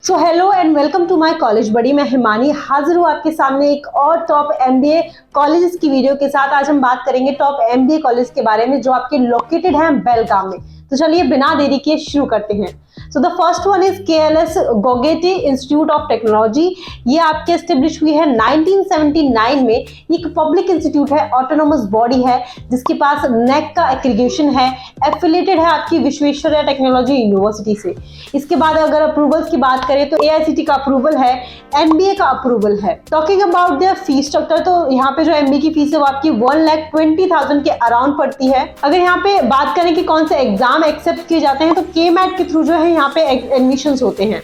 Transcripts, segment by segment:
So hello and welcome to my college buddy. मैं हिमानी हाजिर हूँ आपके सामने एक और टॉप एमबीए कॉलेजेस की वीडियो के साथ। आज हम बात करेंगे टॉप एमबीए कॉलेज के बारे में जो आपके लोकेटेड हैं बेलगाम में। तो चलिए बिना देरी के शुरू करते हैं। So the first one is KLS Gogte institute of technology. ये आपके एस्टेब्लिश हुई है 1979 में। ये एक पब्लिक इंस्टीट्यूट है, ऑटोनोमस बॉडी है जिसके पास नेक का एक्रीगेशन है, एफिलिएटेड है आपकी विश्वेश्वरैया टेक्नोलॉजी यूनिवर्सिटी से। इसके बाद अगर अप्रूवल्स की बात करें तो AICTE का अप्रूवल है, NBA का अप्रूवल है। Talking about there fees structure, तो यहाँ पे जो MBA की फीस है वो आपकी 1,20,000 के अराउंड पड़ती है। अगर यहाँ पे बात करें कि कौन से एग्जाम एक्सेप्ट किए जाते हैं तो KMAT के थ्रू जो है यहाँ पे एडमिशंस होते हैं।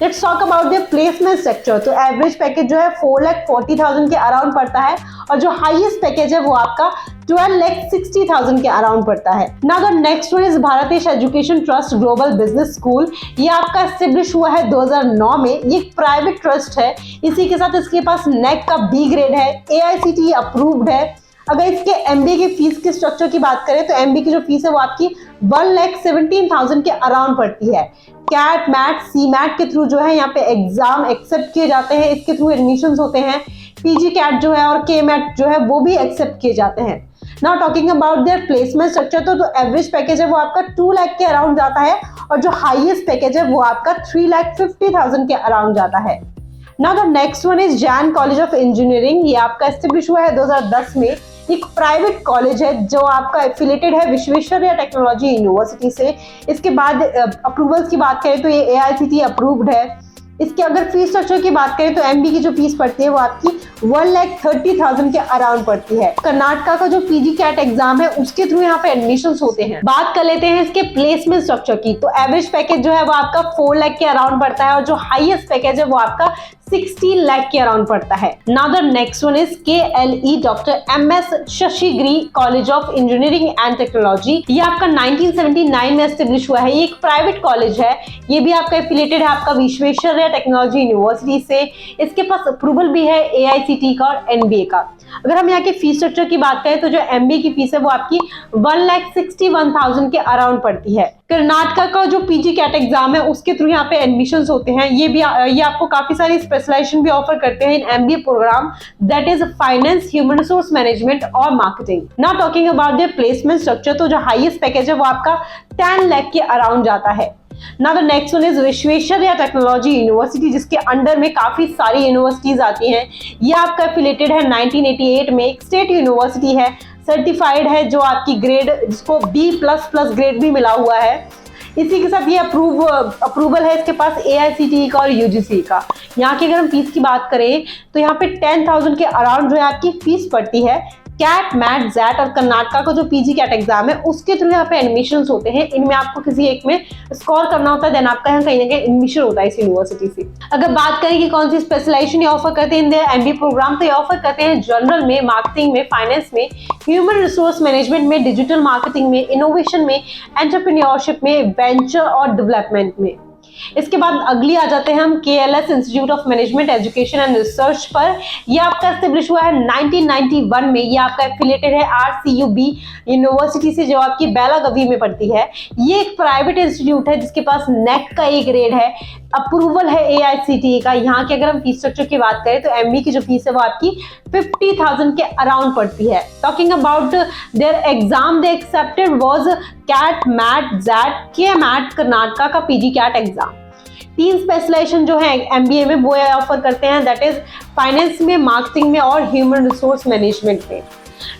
Let's talk about the placement structure. तो एवरेज पैकेज जो है 4,40,000 के अराउंड पड़ता है और जो हाईएस्ट पैकेज है वो आपका 12,60,000 के अराउंड पड़ता है। Now the next one is Bharatiya education trust global business school. ये आपका एस्टेब्लिश हुआ है 2009 में। ये एक प्राइवेट ट्रस्ट है। इसी के साथ इसके पास नेक का B ग्रेड है, AICTE अप्रूव्ड है। अगर इसके MBA की फीस के स्ट्रक्चर की बात करें तो MBA की जो फीस है वो आपकी 1,17,000 के अराउंड पड़ती है। कैट मैट CMAT के थ्रू जो है यहाँ पे एग्जाम एक्सेप्ट किए जाते हैं, इसके थ्रू एडमिशंस होते हैं। PG कैट जो है और KMAT जो है वो भी एक्सेप्ट किए जाते हैं। Now talking about there placement structure, तो एवरेज पैकेज है वो आपका 2 लाख के अराउंड जाता है और जो हाईएस्ट पैकेज है वो आपका 3,50,000 के अराउंड जाता है। Now the next one is Jain college of engineering. ये आपका एस्टेब्लिश हुआ है 2010 में। एक प्राइवेट कॉलेज है जो आपका एफिलिएटेड है विश्वेश्वरैया टेक्नोलॉजी यूनिवर्सिटी से। इसके बाद अप्रूवल्स की बात करें तो ये AICTE अप्रूव्ड है। इसके अगर फीस स्ट्रक्चर की बात करें तो MBA की जो फीस पड़ती है वो आपकी 1,30,000 के अराउंड पड़ती है। कर्नाटका का जो PG कैट एग्जाम है उसके थ्रू यहाँ पे एडमिशंस होते हैं। बात कर लेते हैं इसके प्लेसमेंट स्ट्रक्चर की। तो एवरेज पैकेज जो है वो आपका 4 लाख के अराउंड पड़ता है और जो हाईएस्ट पैकेज है वो आपका 16 लाख के अराउंड पड़ता है। Now the next one is KLE doctor MS Shashigiri college of engineering and technology. ये आपका 1979 में एस्टेब्लिश हुआ है। ये एक प्राइवेट कॉलेज है। ये भी आपका एफिलिएटेड है आपका विश्वेश्वरैया टेक्नोलॉजी यूनिवर्सिटी से। इसके पास अप्रूवल भी है AICTE का और NBA का। अगर हम यहाँ के फीस स्ट्रक्चर की बात करें तो जो MBA की फीस है वो आपकी 1,61,000 के अराउंड पड़ती है। कर्नाटका का जो PG कैट एग्जाम है उसके थ्रू यहाँ पे एडमिशंस होते हैं। ये आपको काफी सारी स्पेशलाइजेशन भी ऑफर करते हैं in MBA program, that is finance, human resource management और marketing. Now talking about the placement structure, तो जो हाईएस्ट पैकेज है वो आपका 10 लाख के अराउंड जाता है। Now the next one is Visvesvaraya technology university, जिसके अंडर में काफी सारी यूनिवर्सिटीज आती हैं। ये आपका एफिलिएटेड है 1988 में, एक स्टेट यूनिवर्सिटी है, सर्टिफाइड है, जो आपकी ग्रेड जिसको B++ ग्रेड भी मिला हुआ है। इसी के साथ ये अप्रूवल है इसके पास AICTE का और UGC का। यहाँ की अगर हम फीस की बात करें तो यहाँ पे 10,000 के अराउंड जो है आपकी फीस पड़ती है। कैट मैट जैट और कर्नाटका का जो PG कैट एग्जाम है उसके थ्रू यहाँ पे एडमिशंस होते हैं। इनमें आपको किसी एक में स्कोर करना होता है, देन आपका यहाँ कहीं ना कहीं एडमिशन होता है इस यूनिवर्सिटी से। अगर बात करें कि कौन सी स्पेशलाइजेशन ये ऑफर करते हैं इन MBA प्रोग्राम, तो ये ऑफर करते हैं जनरल में, मार्केटिंग में, फाइनेंस में, ह्यूमन रिसोर्स मैनेजमेंट में, डिजिटल मार्केटिंग में, इनोवेशन में, एंटरप्रेन्योरशिप में, वेंचर और डेवलपमेंट में। इसके बाद अगली आ जाते हैं हम KLS institute of management education and research पर। यह आपका एस्टेब्लिश हुआ है 1991 में। यह आपका एफिलिएटेड है RCUB यूनिवर्सिटी से जो आपकी बेलागवी में पड़ती है। ये एक प्राइवेट इंस्टीट्यूट है जिसके पास नेक का A ग्रेड है, अप्रूवल है AICTE का। यहाँ की अगर हम फीस स्ट्रक्चर की बात करें तो MBA की जो फीस है वो आपकी 50,000 के अराउंड पड़ती है। Talking about their exam they accepted was CAT MAT XAT KMAT Karnataka का PG कैट एग्जाम। 3 स्पेशलाइजेशन जो है MBA में वो ऑफर करते हैं, दैट इज फाइनेंस में, मार्केटिंग में और ह्यूमन रिसोर्स मैनेजमेंट में।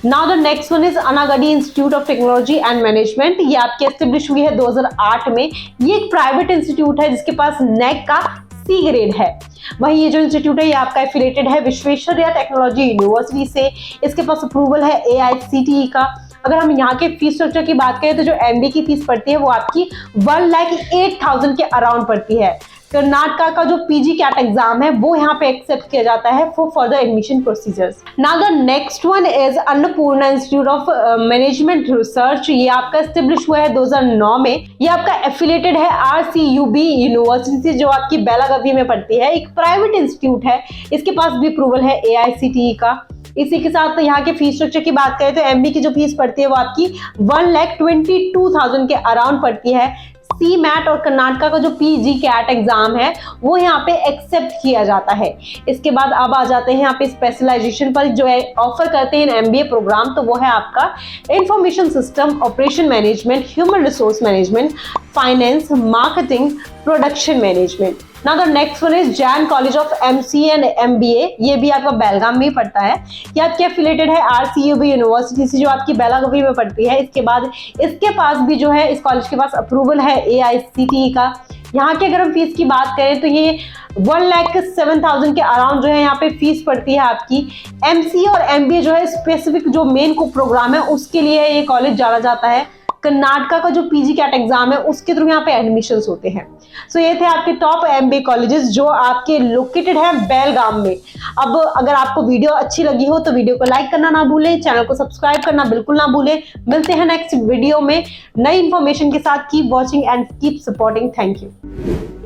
Now the next one is Angadi institute of technology and management. ये आपकी एस्टेब्लिश हुई है 2008 में। ये एक प्राइवेट इंस्टीट्यूट है जिसके पास नेक का C ग्रेड है। वही ये जो इंस्टीट्यूट है ये आपका एफिलिएटेड है विश्वेश्वरैया टेक्नोलॉजी यूनिवर्सिटी से। इसके पास अप्रूवल है AICTE का। अगर हम यहाँ के फीस स्ट्रक्चर की बात करें तो जो MBA की फीस पड़ती है वो आपकी 1,08,000 के अराउंड पड़ती है। कर्नाटका का जो PG कैट एग्जाम है वो यहाँ पे एक्सेप्ट किया जाता है for further admission procedures. Now the next one is Annapurna institute of management research. ये आपका एस्टेब्लिश हुआ है 2009 में। ये आपका एफिलिएटेड है RCUB यूनिवर्सिटी से जो आपकी बेलागवी में पड़ती है। एक प्राइवेट इंस्टीट्यूट है, इसके पास भी अप्रूवल है AICTE का। इसी के साथ यहाँ के फीस स्ट्रक्चर की बात करें तो MBA की जो फीस पड़ती है वो आपकी 1,22,000 के अराउंड पड़ती है। CMAT और कर्नाटका का जो PG CAT एग्जाम है वो यहाँ पे एक्सेप्ट किया जाता है। इसके बाद अब आ जाते हैं यहाँ पे स्पेशलाइजेशन पर, जो ऑफर करते हैं MBA प्रोग्राम, तो वो है आपका information system, operation management, human resource management, finance, marketing, production management. Now the next one is Jain college of MCA and MBA, ये भी आपका बेलगाम में ही पड़ता है। ये आपके एफिलेटेड है RCUB यूनिवर्सिटी से, जो आपकी बेलागवी में पड़ती है। इसके बाद इसके पास भी जो है, इस कॉलेज के पास अप्रूवल है AICTE का। यहाँ की अगर हम फीस की बात करें तो ये 1,07,000 के अराउंड जो है यहाँ पे फीस पड़ती है आपकी। MCA और MBA जो है स्पेसिफिक जो मेन को प्रोग्राम है उसके लिए ये कॉलेज जाना जाता है। कर्नाटका का जो PG CAT एग्जाम है उसके थ्रू यहाँ पे एडमिशंस होते हैं। सो ये थे आपके टॉप MBA कॉलेजेस जो आपके लोकेटेड है बेलगाम में। अब अगर आपको वीडियो अच्छी लगी हो तो वीडियो को लाइक करना ना भूलें, चैनल को सब्सक्राइब करना बिल्कुल ना भूलें। मिलते हैं नेक्स्ट वीडियो में नई इंफॉर्मेशन के साथ। Keep watching and keep supporting. Thank you.